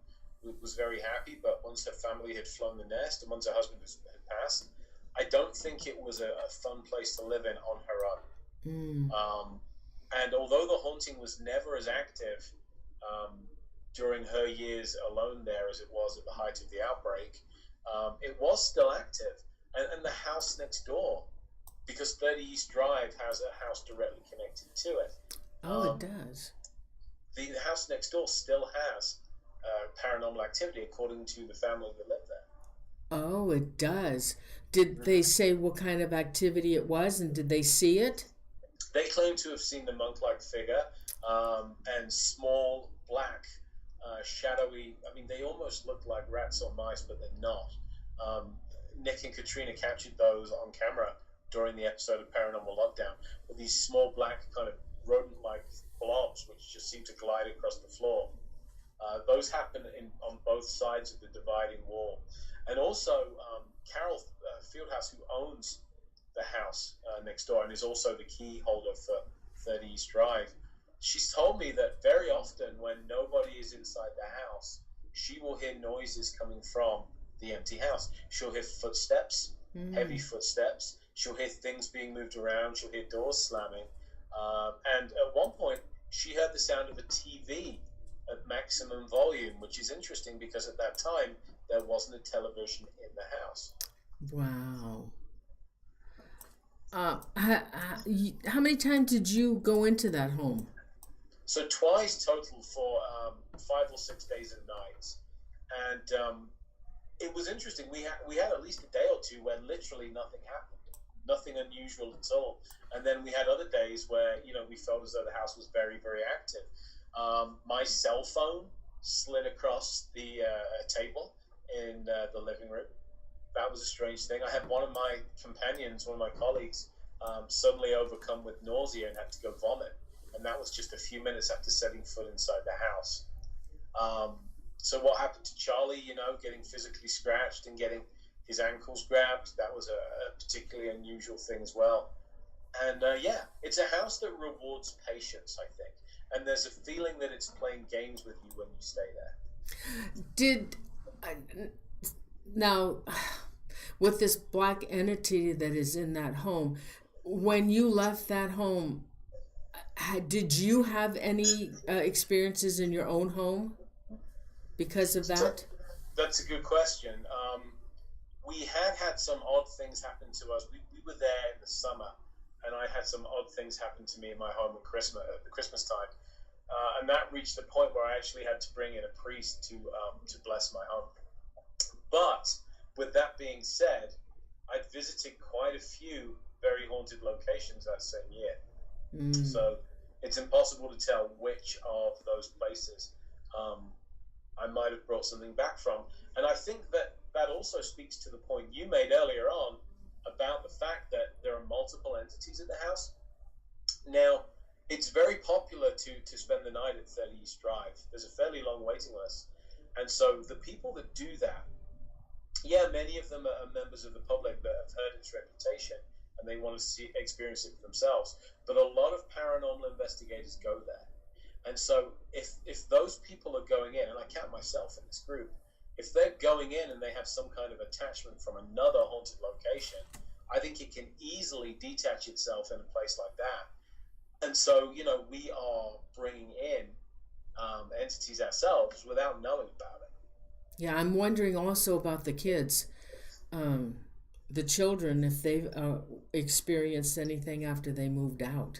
B: was very happy. But once her family had flown the nest and once her husband had passed, I don't think it was a fun place to live in on her own. And although the haunting was never as active during her years alone there as it was at the height of the outbreak, it was still active. And the house next door, because 30 East Drive has a house directly connected to it.
A: Oh, it does.
B: The house next door still has paranormal activity, according to the family that lived there.
A: Oh, it does. Did they say what kind of activity it was, and did they see it?
B: They claim to have seen the monk-like figure and small, black, shadowy. They almost look like rats or mice, but they're not. Nick and Katrina captured those on camera during the episode of Paranormal Lockdown, with these small, black, kind of rodent-like blobs which just seem to glide across the floor. Those happen on both sides of the dividing wall. And also, Carol Fieldhouse, who owns the house next door and is also the key holder for 30 East Drive, she's told me that very often when nobody is inside the house, she will hear noises coming from the empty house. She'll hear footsteps, heavy footsteps. She'll hear things being moved around. She'll hear doors slamming. And at one point, she heard the sound of a TV at maximum volume, which is interesting because at that time, there wasn't a television in the house.
A: Wow. How many times did you go into that home?
B: So twice total for 5 or 6 days and nights. And it was interesting. We had at least a day or two where literally nothing happened. Nothing unusual at all. And then we had other days where, we felt as though the house was very, very active. My cell phone slid across the table in the living room. That was a strange thing. I had one of my companions, one of my colleagues, suddenly overcome with nausea and had to go vomit. And that was just a few minutes after setting foot inside the house. So what happened to Charlie, getting physically scratched and getting his ankles grabbed. That was a particularly unusual thing as well. And yeah, it's a house that rewards patience, I think. And there's a feeling that it's playing games with you when you stay there.
A: Did now with this black entity that is in that home, when you left that home, did you have any experiences in your own home because of that?
B: That's a good question. We had some odd things happen to us. We were there in the summer, and I had some odd things happen to me in my home at the Christmas time. And that reached the point where I actually had to bring in a priest to bless my home. But with that being said, I'd visited quite a few very haunted locations that same year. So it's impossible to tell which of those places I might have brought something back from. And I think that also speaks to the point you made earlier on about the fact that there are multiple entities at the house. Now, it's very popular to spend the night at 30 East Drive. There's a fairly long waiting list. And so the people that do that, yeah, many of them are members of the public that have heard its reputation and they want to experience it for themselves. But a lot of paranormal investigators go there. And so if those people are going in, and I count myself in this group, if they're going in and they have some kind of attachment from another haunted location, I think it can easily detach itself in a place like that. And so, we are bringing in entities ourselves without knowing about it.
A: Yeah, I'm wondering also about the kids, the children, if they've experienced anything after they moved out.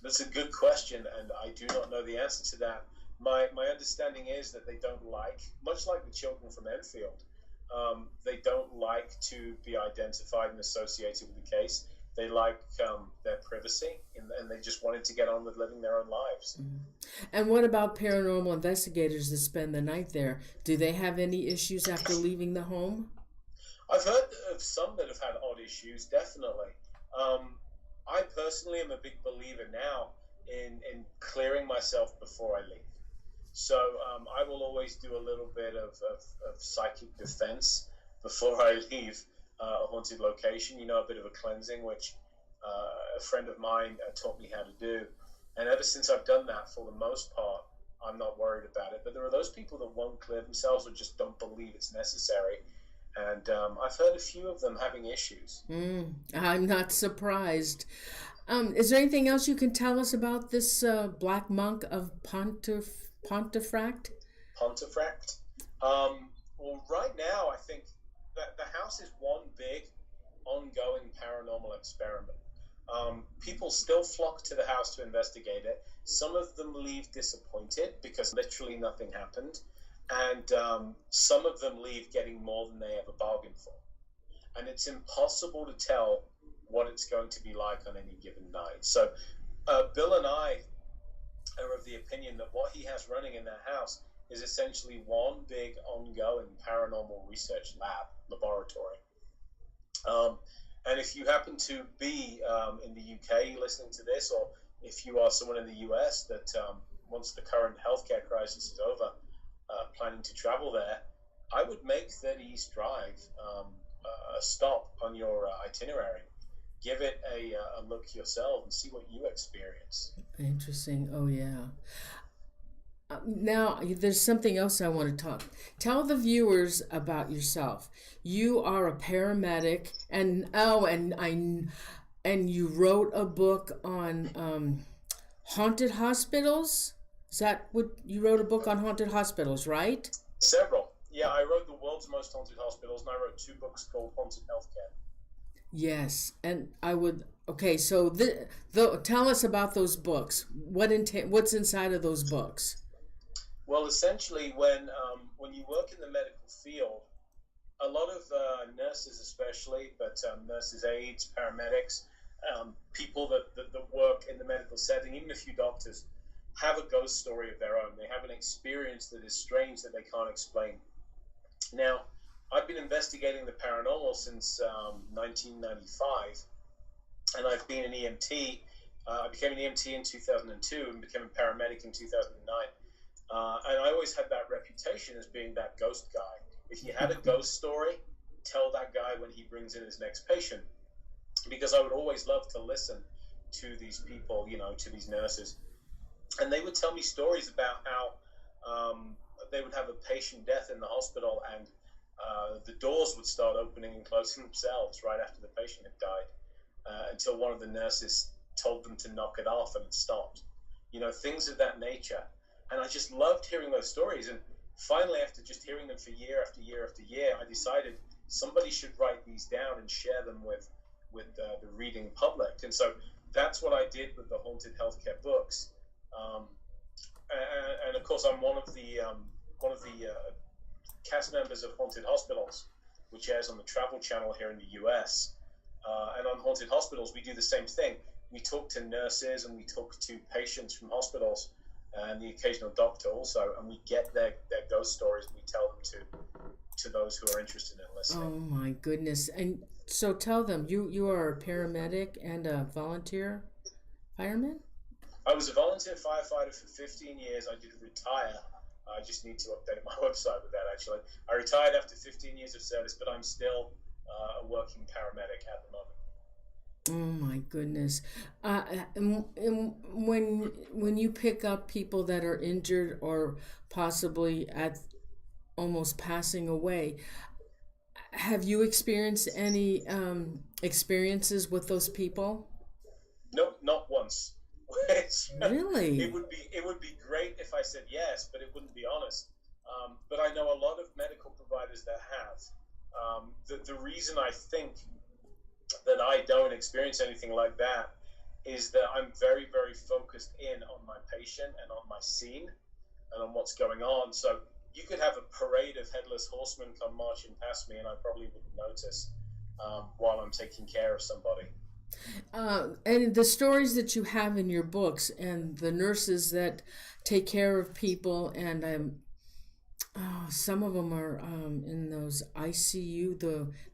B: That's a good question, and I do not know the answer to that. My understanding is that they don't much like the children from Enfield, they don't like to be identified and associated with the case. They like their privacy, and they just wanted to get on with living their own lives.
A: Mm-hmm. And what about paranormal investigators that spend the night there? Do they have any issues after leaving the home?
B: I've heard of some that have had odd issues, definitely. I personally am a big believer now in clearing myself before I leave. So I will always do a little bit of psychic defense before I leave a haunted location, a bit of a cleansing, which a friend of mine taught me how to do. And ever since I've done that, for the most part, I'm not worried about it. But there are those people that won't clear themselves or just don't believe it's necessary. And I've heard a few of them having issues.
A: I'm not surprised. Is there anything else you can tell us about this black monk of Pontefract?
B: Pontefract? Well, right now, I think that the house is one big, ongoing paranormal experiment. People still flock to the house to investigate it. Some of them leave disappointed because literally nothing happened. And some of them leave getting more than they ever bargained for. And it's impossible to tell what it's going to be like on any given night. So Bill and I are of the opinion that what he has running in that house is essentially one big ongoing paranormal research laboratory. And if you happen to be in the UK listening to this, or if you are someone in the US that once the current healthcare crisis is over, planning to travel there, I would make 30 East Drive a stop on your itinerary. Give it a look yourself and see what you experience.
A: Interesting. Oh, yeah. Now, there's something else I want to tell the viewers about yourself. You are a paramedic, and you wrote a book on haunted hospitals. Is that what you wrote? A book on haunted hospitals, right?
B: Several. Yeah, I wrote The World's Most Haunted Hospitals, and I wrote 2 books called Haunted Healthcare.
A: Yes, and I would. Okay, so tell us about those books. What's inside of those books?
B: Well, essentially, when you work in the medical field, a lot of nurses, especially, but nurses' aides, paramedics, people that work in the medical setting, even a few doctors, have a ghost story of their own. They have an experience that is strange that they can't explain. Now, I've been investigating the paranormal since 1995, and I've been an EMT. I became an EMT in 2002 and became a paramedic in 2009. And I always had that reputation as being that ghost guy. If you had a ghost story, tell that guy when he brings in his next patient, because I would always love to listen to these people, to these nurses. And they would tell me stories about how they would have a patient death in the hospital, and the doors would start opening and closing themselves right after the patient had died, until one of the nurses told them to knock it off, and it stopped. Things of that nature. And I just loved hearing those stories. And finally, after just hearing them for year after year after year, I decided somebody should write these down and share them with the reading public. And so that's what I did with the haunted healthcare books. And of course, I'm one of the cast members of Haunted Hospitals, which airs on the Travel Channel here in the US. And on Haunted Hospitals, we do the same thing. We talk to nurses and we talk to patients from hospitals, and the occasional doctor also, and we get their ghost stories, and we tell them to those who are interested in listening.
A: Oh my goodness. And so tell them, you are a paramedic and a volunteer fireman?
B: I was a volunteer firefighter for 15 years. I did retire. I just need to update my website with that, actually. I retired after 15 years of service, but I'm still a working paramedic at the moment.
A: Oh my goodness. And when you pick up people that are injured or possibly at almost passing away, have you experienced any experiences with those people?
B: Nope, not once.
A: Really?
B: It would be great if I said yes, but it wouldn't be honest. But I know a lot of medical providers that have. The reason I think that I don't experience anything like that is that I'm very, very focused in on my patient and on my scene and on what's going on. So you could have a parade of headless horsemen come marching past me, and I probably wouldn't notice while I'm taking care of somebody.
A: And the stories that you have in your books, and the nurses that take care of people, and some of them are in those ICU,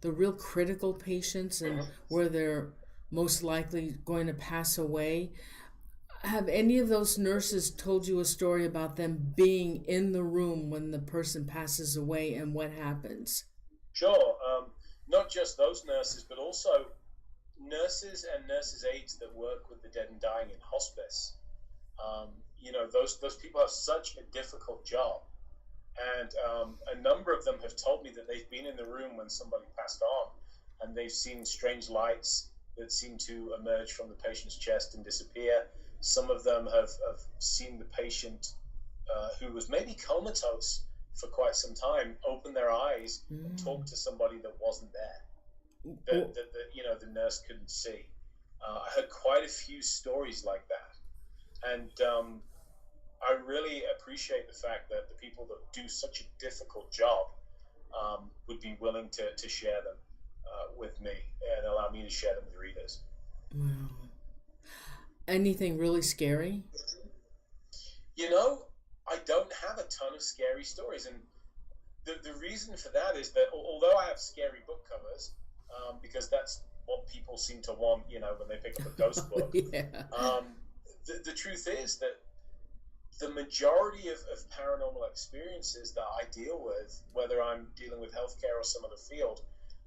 A: the real critical patients, and where they're most likely going to pass away. Have any of those nurses told you a story about them being in the room when the person passes away, and what happens?
B: Sure. Not just those nurses, but also nurses and nurses' aides that work with the dead and dying in hospice. Those people have such a difficult job. And a number of them have told me that they've been in the room when somebody passed on, and they've seen strange lights that seem to emerge from the patient's chest and disappear. Some of them have seen the patient who was maybe comatose for quite some time open their eyes and talk to somebody that wasn't there, that the nurse couldn't see. I heard quite a few stories like that. And I really appreciate the fact that the people that do such a difficult job would be willing to share them with me and allow me to share them with readers.
A: Wow. Anything really scary?
B: I don't have a ton of scary stories. And the reason for that is that although I have scary book covers, because that's what people seem to want, when they pick up a ghost book,
A: Yeah.
B: The truth is that the majority of paranormal experiences that I deal with, whether I'm dealing with healthcare or some other field,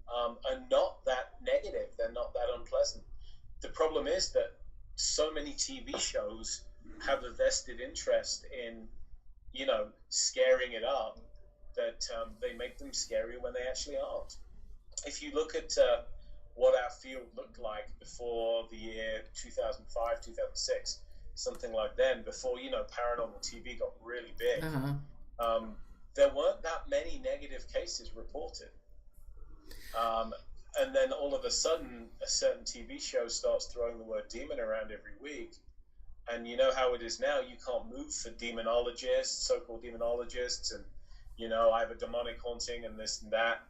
B: are not that negative. They're not that unpleasant. The problem is that so many TV shows have a vested interest in, scaring it up, that they make them scarier when they actually aren't. If you look at what our field looked like before the year 2005, 2006, something like then, before paranormal TV got really big, there weren't that many negative cases reported. And then all of a sudden, a certain TV show starts throwing the word demon around every week, and you know how it is now. You can't move for demonologists, so-called demonologists, and I have a demonic haunting and this and that.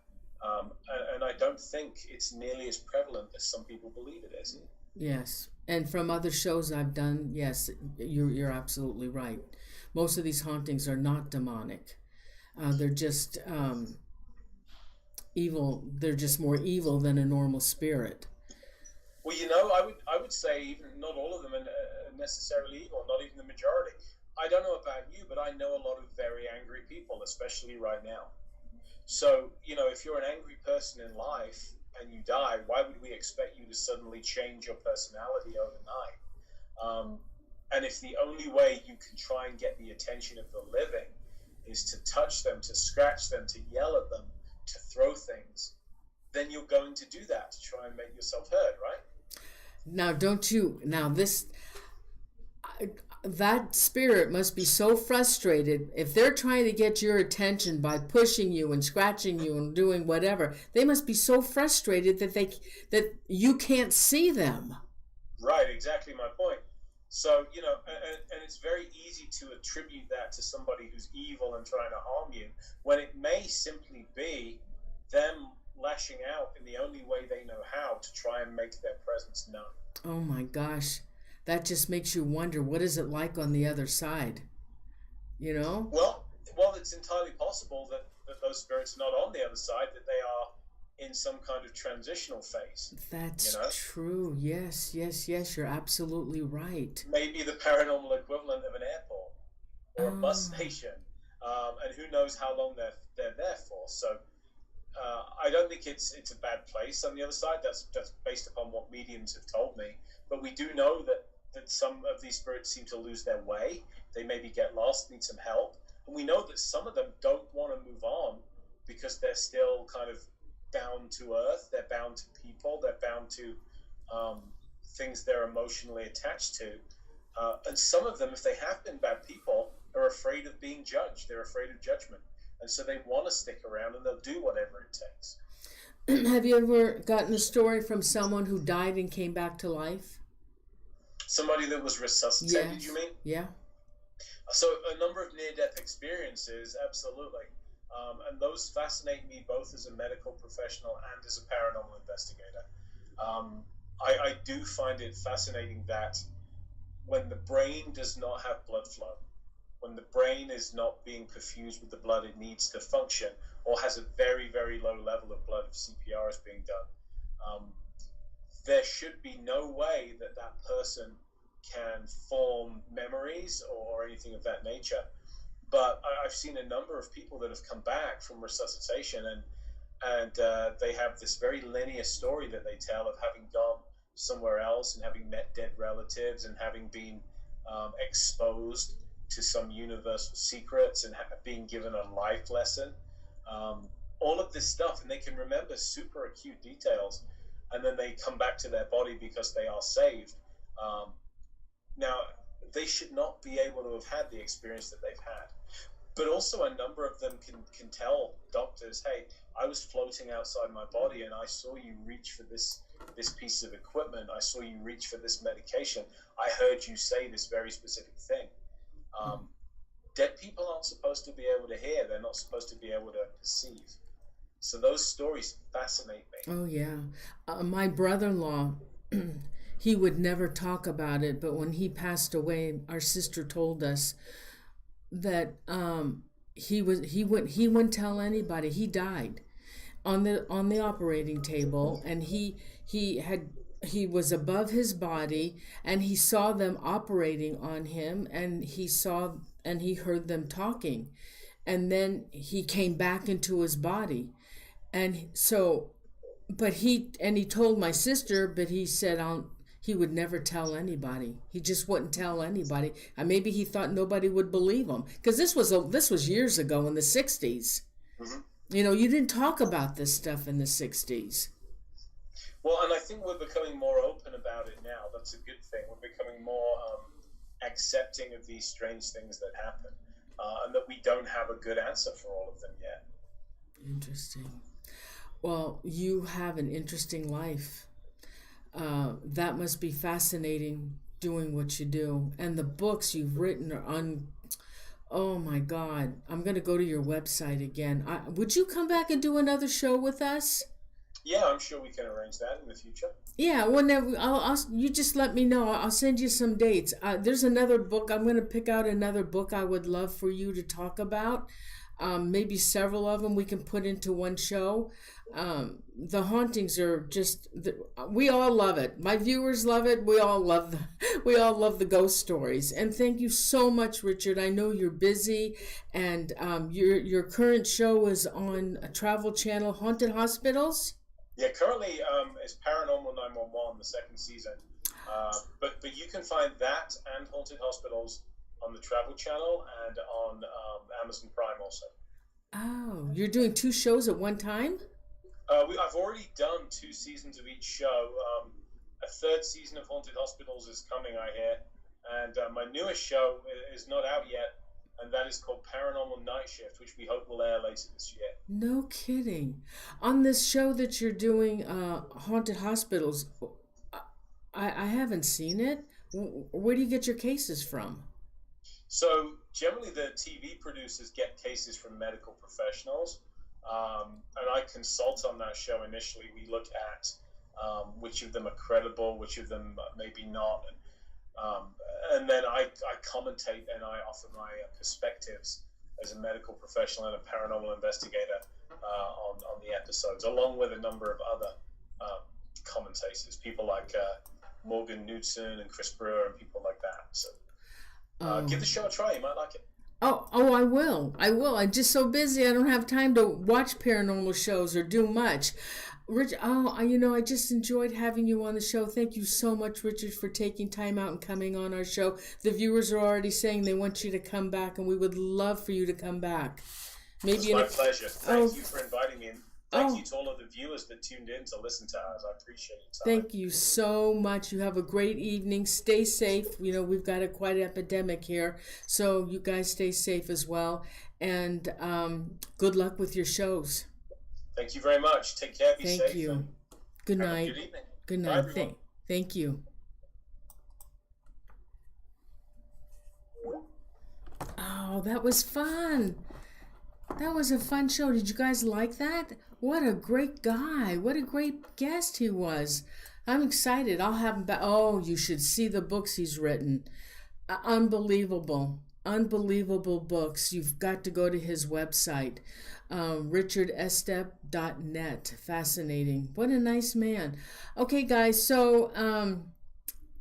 B: And I don't think it's nearly as prevalent as some people believe it is.
A: Yes, and from other shows I've done, yes, you're absolutely right. Most of these hauntings are not demonic. They're just evil. They're just more evil than a normal spirit.
B: Well, I would say even not all of them are necessarily evil, not even the majority. I don't know about you, but I know a lot of very angry people, especially right now. So, if you're an angry person in life and you die, why would we expect you to suddenly change your personality overnight? And if the only way you can try and get the attention of the living is to touch them, to scratch them, to yell at them, to throw things, then you're going to do that to try and make yourself heard, right?
A: Now, that spirit must be so frustrated. If they're trying to get your attention by pushing you and scratching you and doing whatever, they must be so frustrated that you can't see them.
B: Right, exactly my point. So, and it's very easy to attribute that to somebody who's evil and trying to harm you, when it may simply be them lashing out in the only way they know how to try and make their presence known.
A: Oh my gosh. That just makes you wonder, what is it like on the other side?
B: Well, it's entirely possible that those spirits are not on the other side, that they are in some kind of transitional phase.
A: That's true. Yes, you're absolutely right.
B: Maybe the paranormal equivalent of an airport or a bus station, and who knows how long they're there for. So I don't think it's a bad place on the other side. That's based upon what mediums have told me. But we do know that some of these spirits seem to lose their way. They maybe get lost, need some help. And we know that some of them don't want to move on because they're still kind of bound to earth. They're bound to people. They're bound to things they're emotionally attached to. And some of them, if they have been bad people, are afraid of being judged. They're afraid of judgment. And so they want to stick around, and they'll do whatever it takes.
A: Have you ever gotten a story from someone who died and came back to life?
B: Somebody that was resuscitated, yes. You mean?
A: Yeah.
B: So a number of near-death experiences, absolutely. And those fascinate me both as a medical professional and as a paranormal investigator. I do find it fascinating that when the brain does not have blood flow, when the brain is not being perfused with the blood it needs to function, or has a very, very low level of blood if CPR is being done, there should be no way that person can form memories or anything of that nature. But I've seen a number of people that have come back from resuscitation, and they have this very linear story that they tell of having gone somewhere else and having met dead relatives and having been exposed to some universal secrets and being given a life lesson. All of this stuff, and they can remember super acute details, and then they come back to their body because they are saved. Now, they should not be able to have had the experience that they've had. But also a number of them can tell doctors, hey, I was floating outside my body and I saw you reach for this piece of equipment. I saw you reach for this medication. I heard you say this very specific thing. Dead people aren't supposed to be able to hear. They're not supposed to be able to perceive. So those stories fascinate me.
A: Oh, yeah. My brother-in-law, he would never talk about it, but when he passed away, our sister told us that he wouldn't tell anybody. He died on the operating table, and he was above his body, and he saw them operating on him, and he heard them talking, and then he came back into his body, and so, he told my sister, but he said he would never tell anybody. He just wouldn't tell anybody. And maybe he thought nobody would believe him, because this was years ago in the 60s. Mm-hmm. You didn't talk about this stuff in the 60s.
B: Well, and I think we're becoming more open about it now. That's a good thing. We're becoming more accepting of these strange things that happen, and that we don't have a good answer for all of them yet.
A: Interesting. Well, you have an interesting life. That must be fascinating doing what you do. And the books you've written are oh my God. I'm going to go to your website again. Would you come back and do another show with us?
B: Yeah, I'm sure we can arrange that in the future.
A: Yeah, whenever. You just let me know. I'll send you some dates. There's another book. I'm going to pick out another book I would love for you to talk about. maybe several of them we can put into one show. The hauntings are we all love it. My viewers love it. We all love the ghost stories. And thank you so much, Richard. I know you're busy, and your current show is on a Travel Channel, Haunted Hospitals.
B: Yeah, currently it's Paranormal 911, the second season. But you can find that and Haunted Hospitals on the Travel Channel and on Amazon Prime also.
A: Oh, you're doing 2 shows at one time?
B: I've already done 2 seasons of each show. A 3rd season of Haunted Hospitals is coming, I hear. And my newest show is not out yet, and that is called Paranormal Night Shift, which we hope will air later this year.
A: No kidding. On this show that you're doing, Haunted Hospitals, I haven't seen it. Where do you get your cases from?
B: So generally the TV producers get cases from medical professionals. And I consult on that show initially. We look at which of them are credible, which of them maybe not. And then I commentate and I offer my perspectives as a medical professional and a paranormal investigator on the episodes, along with a number of other commentators, people like Morgan Knudsen and Chris Brewer and people like that. So give the show a try. You might like it.
A: Oh, I will. I'm just so busy. I don't have time to watch paranormal shows or do much. Rich, I just enjoyed having you on the show. Thank you so much, Richard, for taking time out and coming on our show. The viewers are already saying they want you to come back, and we would love for you to come back.
B: It's my pleasure. Thank you for inviting me. Thank you to all of the viewers that tuned in to listen to us. I appreciate it.
A: Thank you so much. You have a great evening. Stay safe. We've got quite an epidemic here, so you guys stay safe as well. And good luck with your shows.
B: Thank you very much. Take care. Be safe.
A: Thank you. Good night.
B: Good evening.
A: Good night. Thank you. Oh, that was fun. That was a fun show. Did you guys like that? What a great guy. What a great guest he was. I'm excited. I'll have him back. Oh, you should see the books he's written. Unbelievable. Unbelievable books. You've got to go to his website, richardestep.net. Fascinating. What a nice man. Okay, guys, so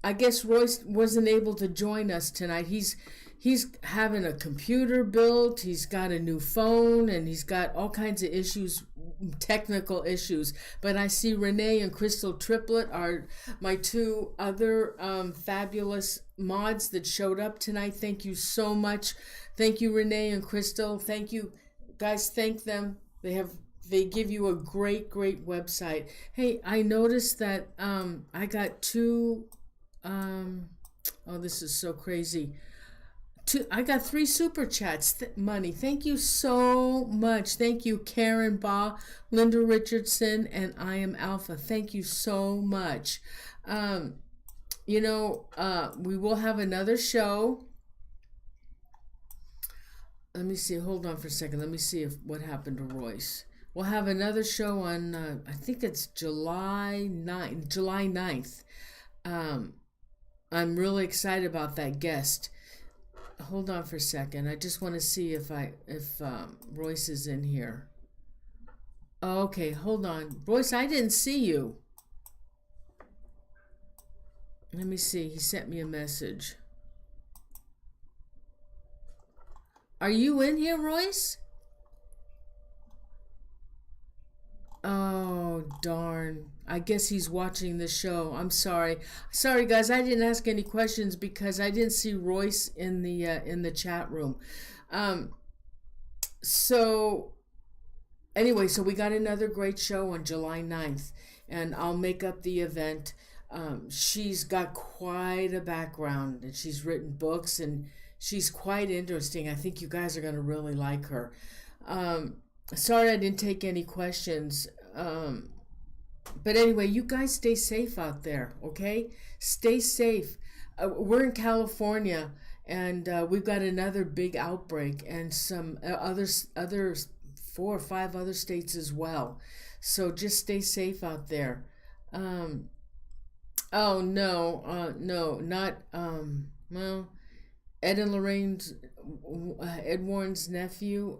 A: I guess Royce wasn't able to join us tonight. He's having a computer built, he's got a new phone, and he's got all kinds of issues, technical issues. But I see Renee and Crystal Triplet are my 2 other fabulous mods that showed up tonight. Thank you so much. Thank you, Renee and Crystal. Thank you, guys. Thank them. They give you a great website. Hey, I noticed that I got 2 this is so crazy. I got 3 super chats money. Thank you so much. Thank you, Karen Baugh, Linda Richardson, and I Am Alpha. Thank you so much. We will have another show. Let me see. Hold on for a second. Let me see what happened to Royce. We'll have another show on, I think it's July 9th. I'm really excited about that guest. Hold on for a second. I just want to see if Royce is in here. Oh, okay, hold on. Royce, I didn't see you. Let me see. He sent me a message. Are you in here, Royce? Oh, darn. I guess he's watching the show. I'm sorry. Sorry, guys. I didn't ask any questions because I didn't see Royce in the chat room. So we got another great show on July 9th, and I'll make up the event. She's got quite a background, and she's written books, and she's quite interesting. I think you guys are going to really like her. Sorry I didn't take any questions. But anyway, you guys stay safe out there, okay? Stay safe. We're in California, and we've got another big outbreak, and some other 4 or 5 other states as well. So just stay safe out there. Well, Ed and Lorraine's, Ed Warren's nephew.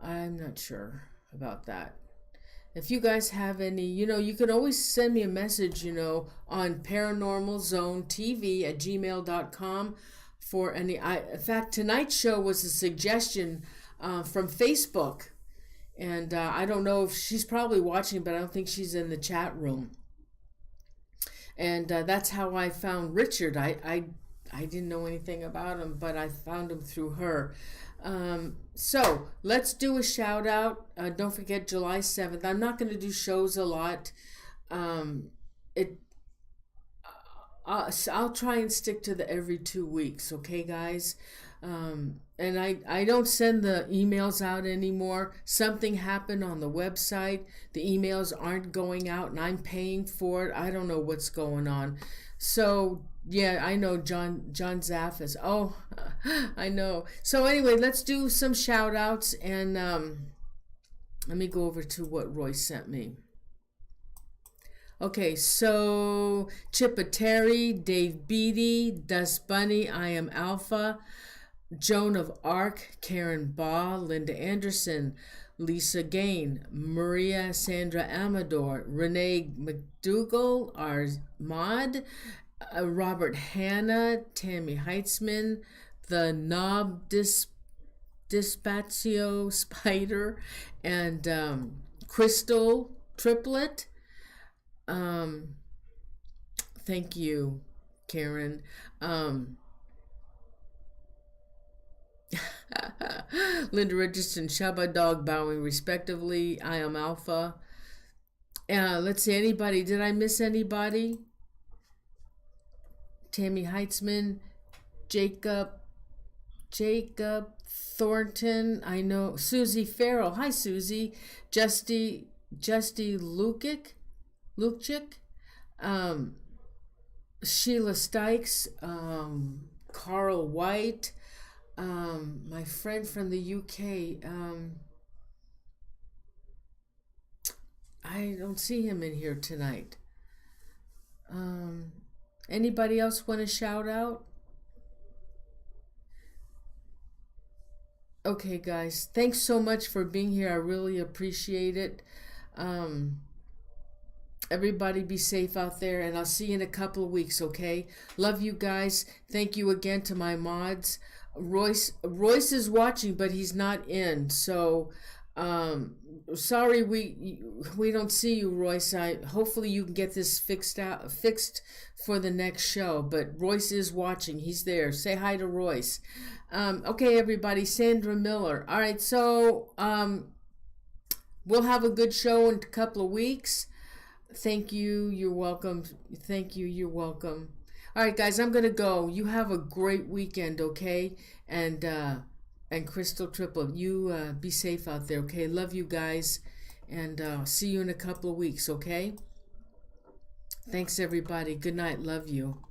A: I'm not sure about that. If you guys have any, you can always send me a message, on paranormalzonetv@gmail.com for any. In fact, tonight's show was a suggestion from Facebook. And I don't know if she's probably watching, but I don't think she's in the chat room. And that's how I found Pritchard. I didn't know anything about him, but I found him through her. So let's do a shout out. Don't forget July 7th. I'm not going to do shows a lot. I'll try and stick to the every 2 weeks, okay, guys? And I don't send the emails out anymore. Something happened on the website. The emails aren't going out, and I'm paying for it. I don't know what's going on. So yeah, I know John Zaffis. Oh, I know. So anyway, let's do some shout outs, and let me go over to what Royce sent me. Okay, so Chippateri, Dave Beatty, Dust Bunny, I Am Alpha, Joan of Arc, Karen Baugh, Linda Anderson, Lisa Gain, Maria Sandra Amador, Renee McDougall, Armad, Robert Hanna, Tammy Heitzman, the Knob Dispatio Spider, and Crystal Triplet. Thank you, Karen. Linda Richardson, Shabba Dog bowing respectively. I Am Alpha. Let's see, anybody? Did I miss anybody? Tammy Heitzman, Jacob Thornton. I know Susie Farrell. Hi, Susie. Justy Lukic. Sheila Stykes. Carl White. My friend from the UK, I don't see him in here tonight. Anybody else want to shout out? Okay, guys, thanks so much for being here. I really appreciate it. Everybody be safe out there, and I'll see you in a couple of weeks, okay? Love you guys. Thank you again to my mods. Royce is watching, but he's not in, so sorry we don't see you, Royce. Hopefully you can get this fixed for the next show, but Royce is watching. He's there. Say hi to Royce. Okay, everybody. Sandra Miller. All right, so we'll have a good show in a couple of weeks. Thank you. You're welcome. Thank you. You're welcome. All right, guys, I'm going to go. You have a great weekend, okay? And Crystal Triple, you be safe out there, okay? Love you guys, and see you in a couple of weeks, okay? Thanks, everybody. Good night. Love you.